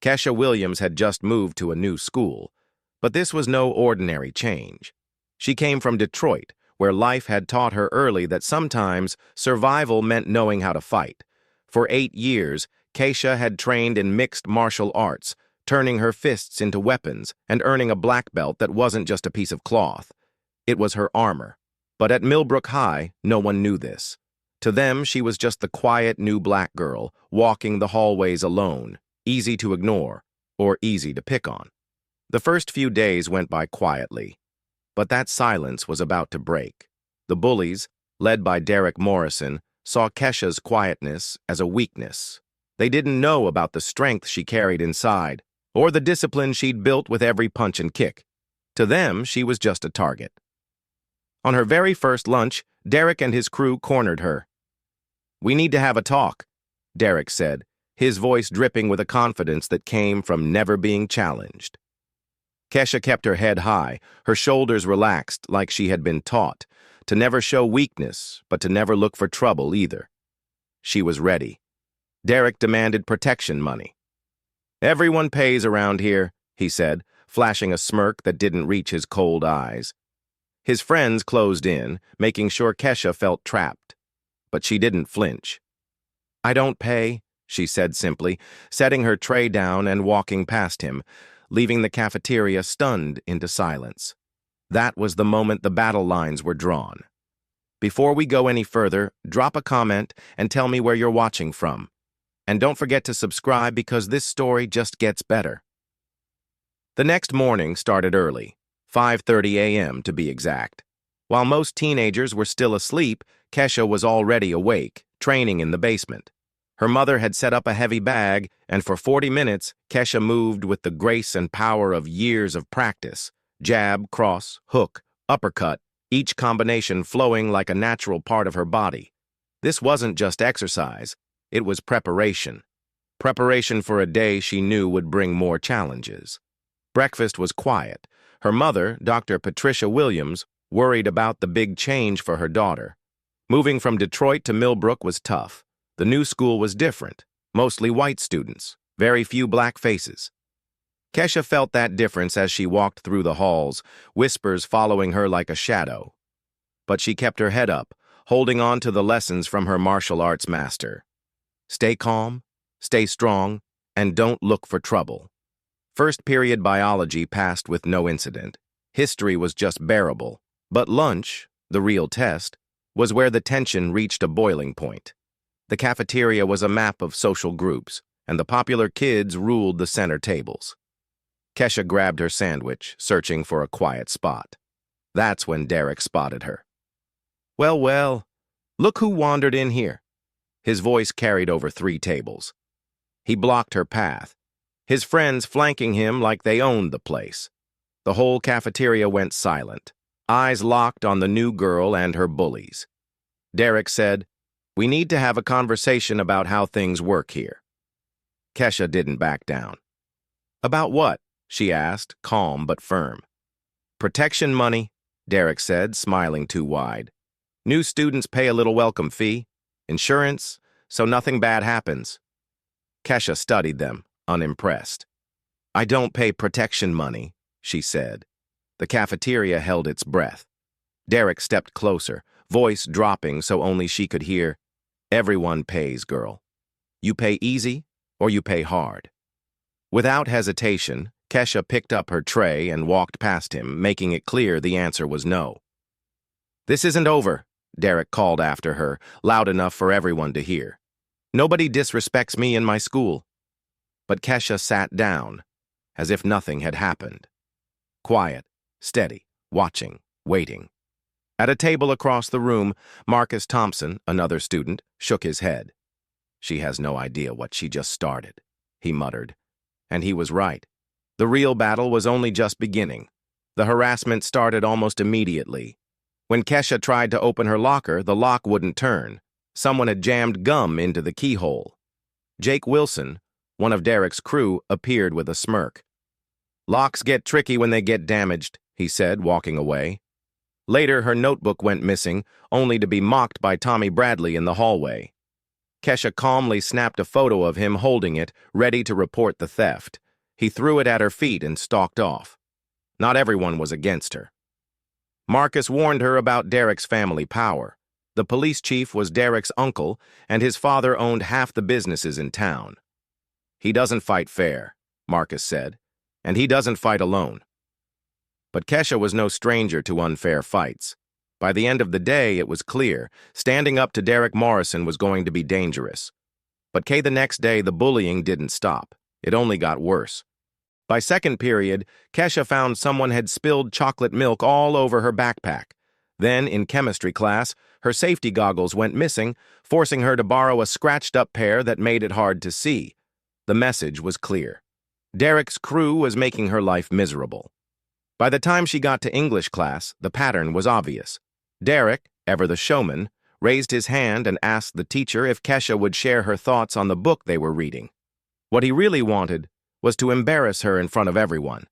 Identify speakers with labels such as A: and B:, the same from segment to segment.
A: Kesha Williams had just moved to a new school, but this was no ordinary change. She came from Detroit, where life had taught her early that sometimes survival meant knowing how to fight. For 8 years, Kesha had trained in mixed martial arts, turning her fists into weapons and earning a black belt that wasn't just a piece of cloth. It was her armor. But at Millbrook High, no one knew this. To them, she was just the quiet new black girl, walking the hallways alone, easy to ignore, or easy to pick on. The first few days went by quietly, but that silence was about to break. The Bullies, led by Derek Morrison, saw Kesha's quietness as a weakness. They didn't know about the strength she carried inside, or the discipline she'd built with every punch and kick. To them, she was just a target. On her very first lunch, Derek and his crew cornered her. "We need to have a talk," Derek said, his voice dripping with a confidence that came from never being challenged. Kesha kept her head high, her shoulders relaxed like she had been taught, to never show weakness, but to never look for trouble either. She was ready. Derek demanded protection money. "Everyone pays around here," he said, flashing a smirk that didn't reach his cold eyes. His friends closed in, making sure Kesha felt trapped. But she didn't flinch. "I don't pay," she said simply, setting her tray down and walking past him, leaving the cafeteria stunned into silence. That was the moment the battle lines were drawn. Before we go any further, drop a comment and tell me where you're watching from. And don't forget to subscribe because this story just gets better. The next morning started early. 5:30 a.m. to be exact. While most teenagers were still asleep, Kesha was already awake, training in the basement. Her mother had set up a heavy bag, and for 40 minutes, Kesha moved with the grace and power of years of practice. Jab, cross, hook, uppercut, each combination flowing like a natural part of her body. This wasn't just exercise, it was preparation. Preparation for a day she knew would bring more challenges. Breakfast was quiet. Her mother, Dr. Patricia Williams, worried about the big change for her daughter. Moving from Detroit to Millbrook was tough. The new school was different, mostly white students, very few black faces. Kesha felt that difference as she walked through the halls, whispers following her like a shadow. But she kept her head up, holding on to the lessons from her martial arts master. Stay calm, stay strong, and don't look for trouble. First period biology passed with no incident. History was just bearable. But lunch, the real test, was where the tension reached a boiling point. The cafeteria was a map of social groups, and the popular kids ruled the center tables. Kesha grabbed her sandwich, searching for a quiet spot. That's when Derek spotted her. "Well, well, look who wandered in here." His voice carried over 3 tables. He blocked her path, his friends flanking him like they owned the place. The whole cafeteria went silent, eyes locked on the new girl and her bullies. Derek said, "We need to have a conversation about how things work here." Kesha didn't back down. "About what?" she asked, calm but firm. "Protection money," Derek said, smiling too wide. "New students pay a little welcome fee. Insurance, so nothing bad happens." Kesha studied them, unimpressed. "I don't pay protection money," she said. The cafeteria held its breath. Derek stepped closer, voice dropping so only she could hear, "Everyone pays, girl. You pay easy or you pay hard." Without hesitation, Kesha picked up her tray and walked past him, making it clear the answer was no. "This isn't over," Derek called after her, loud enough for everyone to hear. "Nobody disrespects me in my school." But Kesha sat down, as if nothing had happened. Quiet, steady, watching, waiting. At a table across the room, Marcus Thompson, another student, shook his head. "She has no idea what she just started," he muttered. And he was right. The real battle was only just beginning. The harassment started almost immediately. When Kesha tried to open her locker, the lock wouldn't turn. Someone had jammed gum into the keyhole. Jake Wilson, one of Derek's crew, appeared with a smirk. "Locks get tricky when they get damaged," he said, walking away. Later, her notebook went missing, only to be mocked by Tommy Bradley in the hallway. Kesha calmly snapped a photo of him holding it, ready to report the theft. He threw it at her feet and stalked off. Not everyone was against her. Marcus warned her about Derek's family power. The police chief was Derek's uncle, and his father owned half the businesses in town. "He doesn't fight fair," Marcus said, "and he doesn't fight alone." But Kesha was no stranger to unfair fights. By the end of the day, it was clear, standing up to Derek Morrison was going to be dangerous. But the next day, the bullying didn't stop. It only got worse. By second period, Kesha found someone had spilled chocolate milk all over her backpack. Then, in chemistry class, her safety goggles went missing, forcing her to borrow a scratched-up pair that made it hard to see. The message was clear. Derek's crew was making her life miserable. By the time she got to English class, the pattern was obvious. Derek, ever the showman, raised his hand and asked the teacher if Kesha would share her thoughts on the book they were reading. What he really wanted was to embarrass her in front of everyone.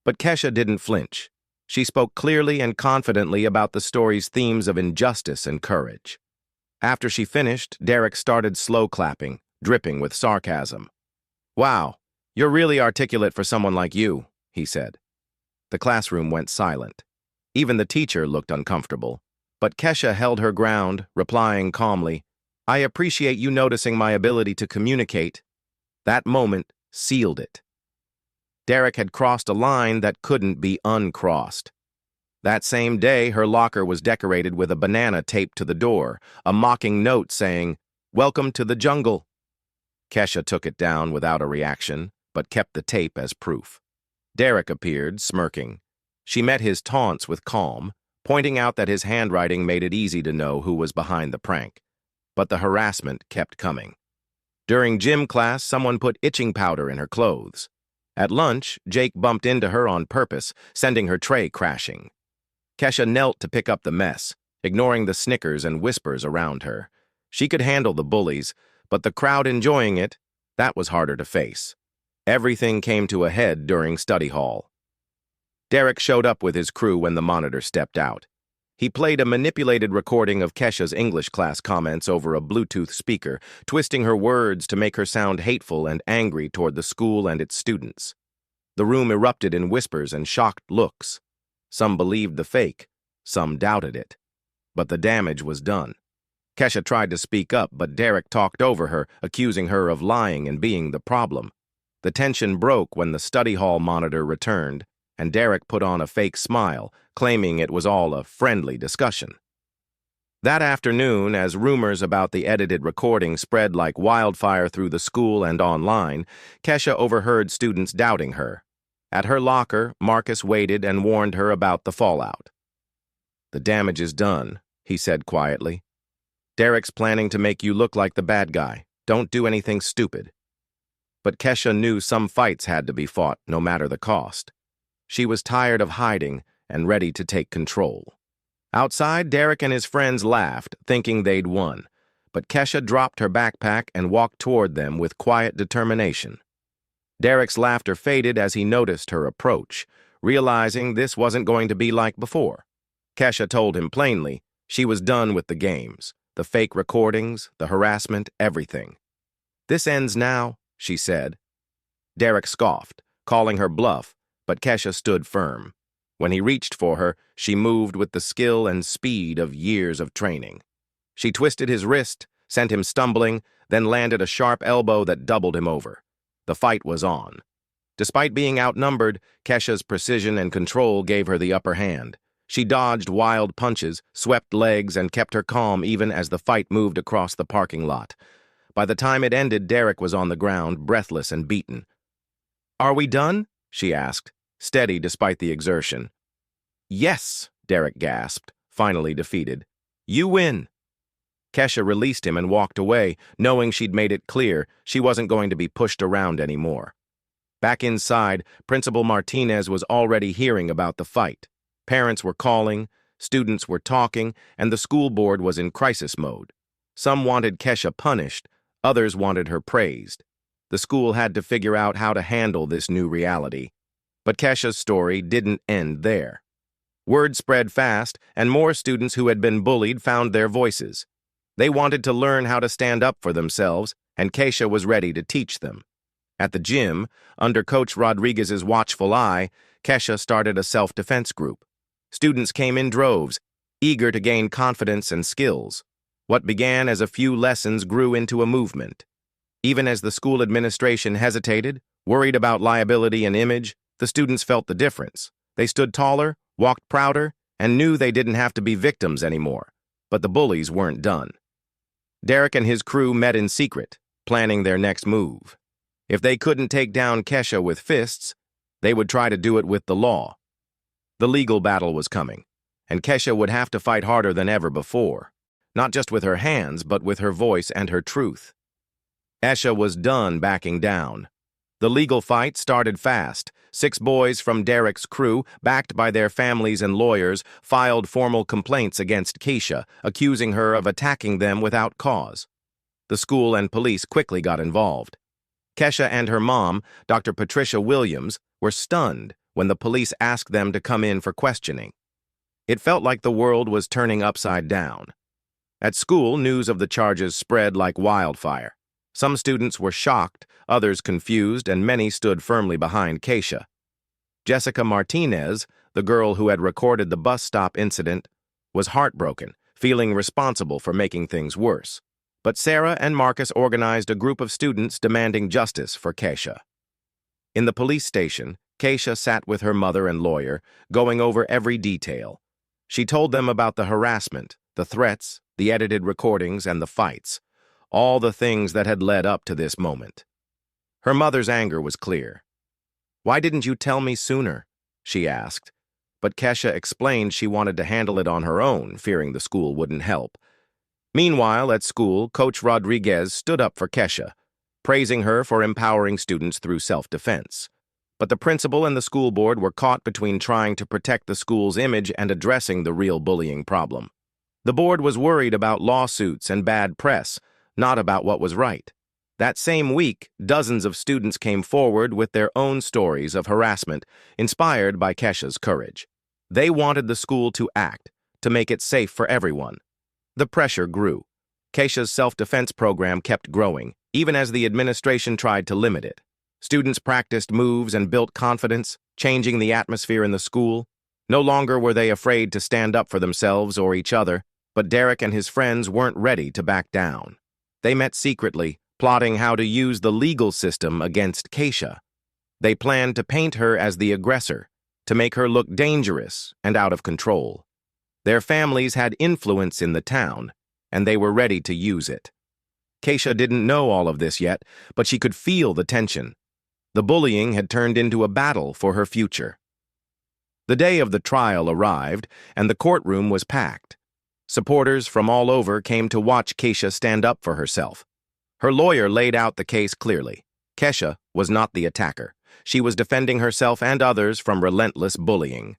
A: But Kesha didn't flinch. She spoke clearly and confidently about the story's themes of injustice and courage. After she finished, Derek started slow clapping, dripping with sarcasm. "Wow, you're really articulate for someone like you," he said. The classroom went silent. Even the teacher looked uncomfortable. But Kesha held her ground, replying calmly, "I appreciate you noticing my ability to communicate." That moment sealed it. Derek had crossed a line that couldn't be uncrossed. That same day, her locker was decorated with a banana taped to the door, a mocking note saying, "Welcome to the jungle." Kesha took it down without a reaction, but kept the tape as proof. Derek appeared, smirking. She met his taunts with calm, pointing out that his handwriting made it easy to know who was behind the prank. But the harassment kept coming. During gym class, someone put itching powder in her clothes. At lunch, Jake bumped into her on purpose, sending her tray crashing. Kesha knelt to pick up the mess, ignoring the snickers and whispers around her. She could handle the bullies, but the crowd enjoying it, that was harder to face. Everything came to a head during study hall. Derek showed up with his crew when the monitor stepped out. He played a manipulated recording of Kesha's English class comments over a Bluetooth speaker, twisting her words to make her sound hateful and angry toward the school and its students. The room erupted in whispers and shocked looks. Some believed the fake, some doubted it. But the damage was done. Kesha tried to speak up, but Derek talked over her, accusing her of lying and being the problem. The tension broke when the study hall monitor returned, and Derek put on a fake smile, claiming it was all a friendly discussion. That afternoon, as rumors about the edited recording spread like wildfire through the school and online, Kesha overheard students doubting her. At her locker, Marcus waited and warned her about the fallout. "The damage is done," he said quietly. "Derek's planning to make you look like the bad guy. Don't do anything stupid." But Kesha knew some fights had to be fought, no matter the cost. She was tired of hiding and ready to take control. Outside, Derek and his friends laughed, thinking they'd won. But Kesha dropped her backpack and walked toward them with quiet determination. Derek's laughter faded as he noticed her approach, realizing this wasn't going to be like before. Kesha told him plainly she was done with the games, the fake recordings, the harassment, everything. "This ends now," she said. Derek scoffed, calling her bluff, but Kesha stood firm. When he reached for her, she moved with the skill and speed of years of training. She twisted his wrist, sent him stumbling, then landed a sharp elbow that doubled him over. The fight was on. Despite being outnumbered, Kesha's precision and control gave her the upper hand. She dodged wild punches, swept legs, and kept her calm even as the fight moved across the parking lot. By the time it ended, Derek was on the ground, breathless and beaten. "Are we done?" she asked, steady despite the exertion. "Yes," Derek gasped, finally defeated. "You win." Kesha released him and walked away, knowing she'd made it clear she wasn't going to be pushed around anymore. Back inside, Principal Martinez was already hearing about the fight. Parents were calling, students were talking, and the school board was in crisis mode. Some wanted Kesha punished, others wanted her praised. The school had to figure out how to handle this new reality. But Kesha's story didn't end there. Word spread fast, and more students who had been bullied found their voices. They wanted to learn how to stand up for themselves, and Keisha was ready to teach them. At the gym, under Coach Rodriguez's watchful eye, Keisha started a self-defense group. Students came in droves, eager to gain confidence and skills. What began as a few lessons grew into a movement. Even as the school administration hesitated, worried about liability and image, the students felt the difference. They stood taller, walked prouder, and knew they didn't have to be victims anymore. But the bullies weren't done. Derek and his crew met in secret, planning their next move. If they couldn't take down Keisha with fists, they would try to do it with the law. The legal battle was coming, and Keisha would have to fight harder than ever before, not just with her hands, but with her voice and her truth. Esha was done backing down. The legal fight started fast. 6 boys from Derek's crew, backed by their families and lawyers, filed formal complaints against Keisha, accusing her of attacking them without cause. The school and police quickly got involved. Keisha and her mom, Dr. Patricia Williams, were stunned when the police asked them to come in for questioning. It felt like the world was turning upside down. At school, news of the charges spread like wildfire. Some students were shocked, others confused, and many stood firmly behind Keisha. Jessica Martinez, the girl who had recorded the bus stop incident, was heartbroken, feeling responsible for making things worse. But Sarah and Marcus organized a group of students demanding justice for Keisha. In the police station, Keisha sat with her mother and lawyer, going over every detail. She told them about the harassment, the threats, the edited recordings, and the fights. All the things that had led up to this moment. Her mother's anger was clear. "Why didn't you tell me sooner?" she asked. But Keisha explained she wanted to handle it on her own, fearing the school wouldn't help. Meanwhile, at school, Coach Rodriguez stood up for Keisha, praising her for empowering students through self-defense. But the principal and the school board were caught between trying to protect the school's image and addressing the real bullying problem. The board was worried about lawsuits and bad press, not about what was right. That same week, dozens of students came forward with their own stories of harassment, inspired by Keisha's courage. They wanted the school to act, to make it safe for everyone. The pressure grew. Keisha's self-defense program kept growing, even as the administration tried to limit it. Students practiced moves and built confidence, changing the atmosphere in the school. No longer were they afraid to stand up for themselves or each other, but Derek and his friends weren't ready to back down. They met secretly, plotting how to use the legal system against Keisha. They planned to paint her as the aggressor, to make her look dangerous and out of control. Their families had influence in the town, and they were ready to use it. Keisha didn't know all of this yet, but she could feel the tension. The bullying had turned into a battle for her future. The day of the trial arrived, and the courtroom was packed. Supporters from all over came to watch Keisha stand up for herself. Her lawyer laid out the case clearly. Keisha was not the attacker. She was defending herself and others from relentless bullying.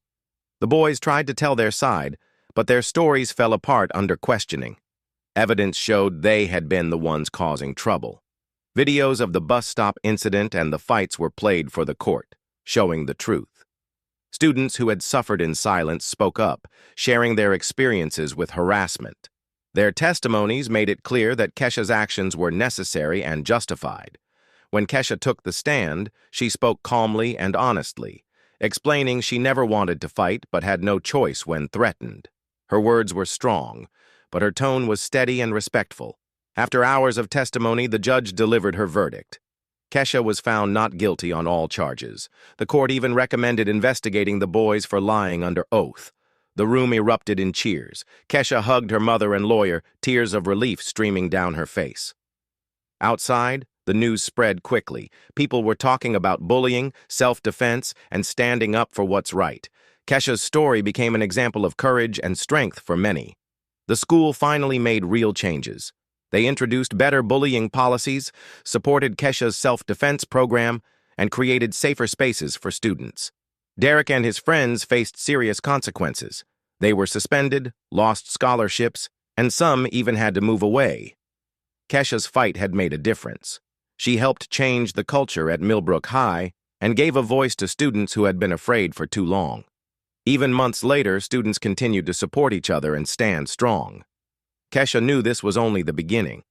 A: The boys tried to tell their side, but their stories fell apart under questioning. Evidence showed they had been the ones causing trouble. Videos of the bus stop incident and the fights were played for the court, showing the truth. Students who had suffered in silence spoke up, sharing their experiences with harassment. Their testimonies made it clear that Keisha's actions were necessary and justified. When Keisha took the stand, she spoke calmly and honestly, explaining she never wanted to fight but had no choice when threatened. Her words were strong, but her tone was steady and respectful. After hours of testimony, the judge delivered her verdict. Keisha was found not guilty on all charges. The court even recommended investigating the boys for lying under oath. The room erupted in cheers. Keisha hugged her mother and lawyer, tears of relief streaming down her face. Outside, the news spread quickly. People were talking about bullying, self-defense, and standing up for what's right. Keisha's story became an example of courage and strength for many. The school finally made real changes. They introduced better bullying policies, supported Keisha's self-defense program, and created safer spaces for students. Derek and his friends faced serious consequences. They were suspended, lost scholarships, and some even had to move away. Keisha's fight had made a difference. She helped change the culture at Millbrook High and gave a voice to students who had been afraid for too long. Even months later, students continued to support each other and stand strong. Kesha knew this was only the beginning.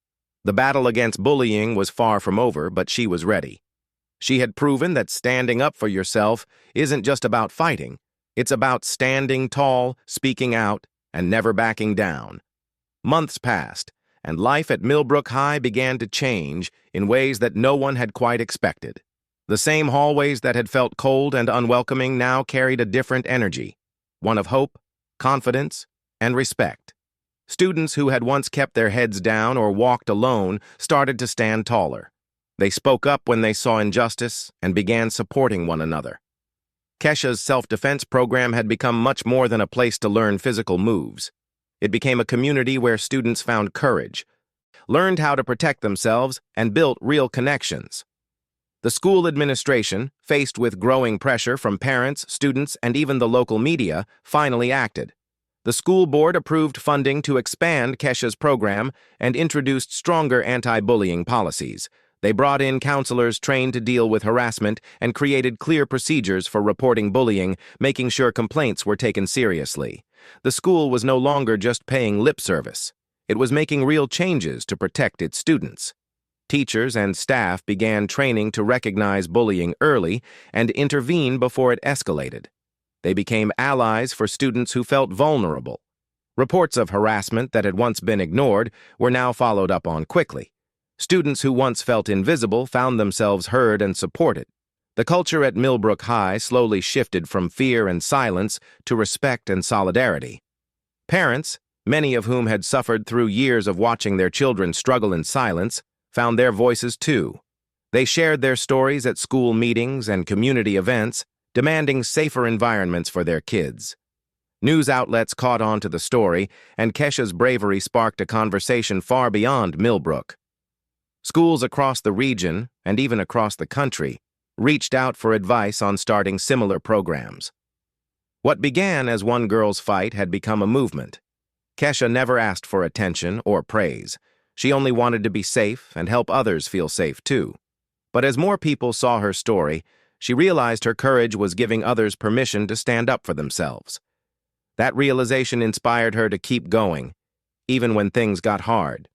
A: The battle against bullying was far from over, but she was ready. She had proven that standing up for yourself isn't just about fighting. It's about standing tall, speaking out, and never backing down. Months passed, and life at Millbrook High began to change in ways that no one had quite expected. The same hallways that had felt cold and unwelcoming now carried a different energy, one of hope, confidence, and respect. Students who had once kept their heads down or walked alone started to stand taller. They spoke up when they saw injustice and began supporting one another. Kesha's self-defense program had become much more than a place to learn physical moves. It became a community where students found courage, learned how to protect themselves, and built real connections. The school administration, faced with growing pressure from parents, students, and even the local media, finally acted. The school board approved funding to expand Kesha's program and introduced stronger anti-bullying policies. They brought in counselors trained to deal with harassment and created clear procedures for reporting bullying, making sure complaints were taken seriously. The school was no longer just paying lip service. It was making real changes to protect its students. Teachers and staff began training to recognize bullying early and intervene before it escalated. They became allies for students who felt vulnerable. Reports of harassment that had once been ignored were now followed up on quickly. Students who once felt invisible found themselves heard and supported. The culture at Millbrook High slowly shifted from fear and silence to respect and solidarity. Parents, many of whom had suffered through years of watching their children struggle in silence, found their voices too. They shared their stories at school meetings and community events, demanding safer environments for their kids. News outlets caught on to the story, and Kesha's bravery sparked a conversation far beyond Millbrook. Schools across the region, and even across the country, reached out for advice on starting similar programs. What began as one girl's fight had become a movement. Kesha never asked for attention or praise. She only wanted to be safe and help others feel safe too. But as more people saw her story, she realized her courage was giving others permission to stand up for themselves. That realization inspired her to keep going, even when things got hard.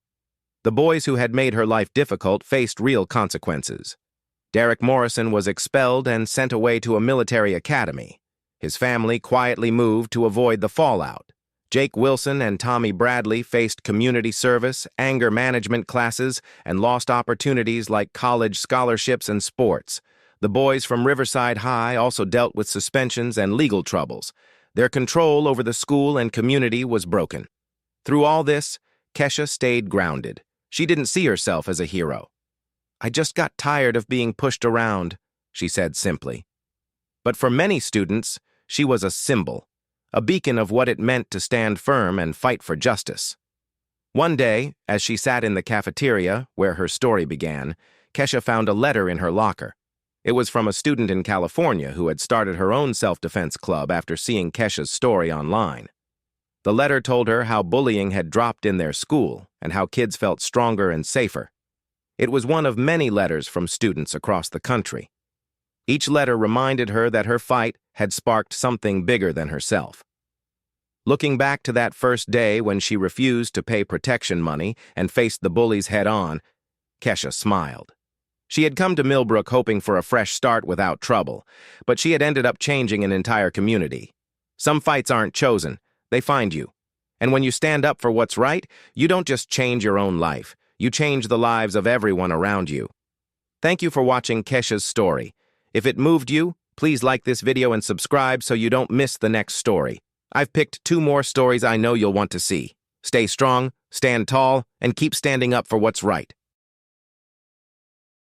A: The boys who had made her life difficult faced real consequences. Derek Morrison was expelled and sent away to a military academy. His family quietly moved to avoid the fallout. Jake Wilson and Tommy Bradley faced community service, anger management classes, and lost opportunities like college scholarships and sports. The boys from Riverside High also dealt with suspensions and legal troubles. Their control over the school and community was broken. Through all this, Kesha stayed grounded. She didn't see herself as a hero. "I just got tired of being pushed around," she said simply. But for many students, she was a symbol, a beacon of what it meant to stand firm and fight for justice. One day, as she sat in the cafeteria where her story began, Kesha found a letter in her locker. It was from a student in California who had started her own self-defense club after seeing Kesha's story online. The letter told her how bullying had dropped in their school and how kids felt stronger and safer. It was one of many letters from students across the country. Each letter reminded her that her fight had sparked something bigger than herself. Looking back to that first day when she refused to pay protection money and faced the bullies head-on, Kesha smiled. She had come to Millbrook hoping for a fresh start without trouble, but she had ended up changing an entire community. Some fights aren't chosen, they find you. And when you stand up for what's right, you don't just change your own life, you change the lives of everyone around you. Thank you for watching Kesha's story. If it moved you, please like this video and subscribe so you don't miss the next story. I've picked 2 more stories I know you'll want to see. Stay strong, stand tall, and keep standing up for what's right.